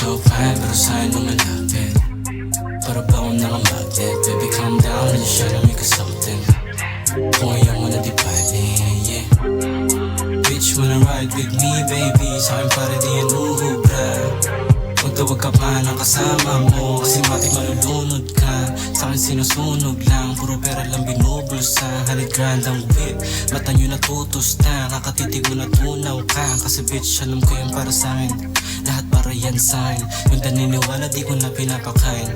so fine, pero sa'yo lumalapit. Para ba akong nakamagnet? Baby calm down, I just tryna make us something. Kung ayaw mo na di pwede, yeah. Bitch wanna ride with me baby, sa'kin para di yan uhubra. Magtawag ka pa ng kasama mo, kasi matik malulunod ka. Sa'kin sinusunog lang, puro pera lang binubulsa. 100 grand ang whip, mata nyo natutusta. Kakatitig mo natunaw ka, kasi bitch alam ko yan para sa'kin. Lahat para yan sa'kin, yung naniniwala di ko na pinapakain.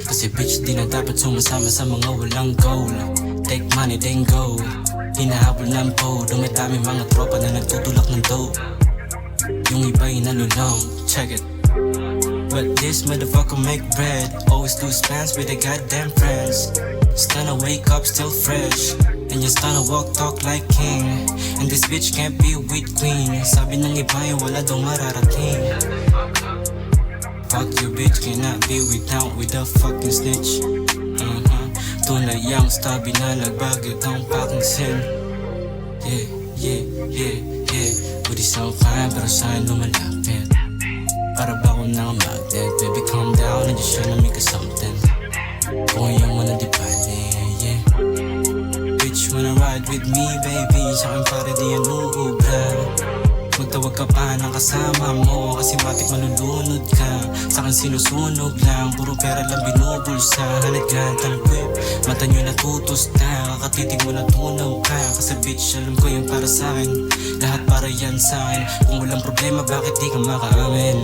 Kasi bitch di na dapat sumasama sa mga walang goal. Take money then go, hinahabol ng po. Dumadami mga tropa na nagtutulak ng dough. Yung iba'y nalulong, check it. But this motherfucker make bread. Always lose plans with the goddamn friends. Stunna wake up still fresh, and you stunna walk talk like king. And this bitch can't be with queen. Sabi ng iba yung wala daw mararating. Fuck your bitch, cannot be without with a fucking snitch. Tunay yung stabby na nagbagyot ang fucking sin. Yeah, yeah, yeah, yeah. Budi so fine, pero sa'yo lumalapit. Para ba akong nakamagnet? Baby calm down, I just tryna make us something. Kung ayaw mo na di pwede, yeah. Bitch wanna ride with me baby, sa'kin para di yan uhubra. Magtawag ka pa ng kasama mo, kasi matik malulunod ka. Sa'kin sinusunog lang, puro pera lang binubulsa. 100 grand ang whip, mata nyo natutusta. Kakatitig mo natunaw ka, kasi bitch alam ko yung para sa'kin. Lahat para yan sa'kin, kung walang problema bakit di ka makaamin?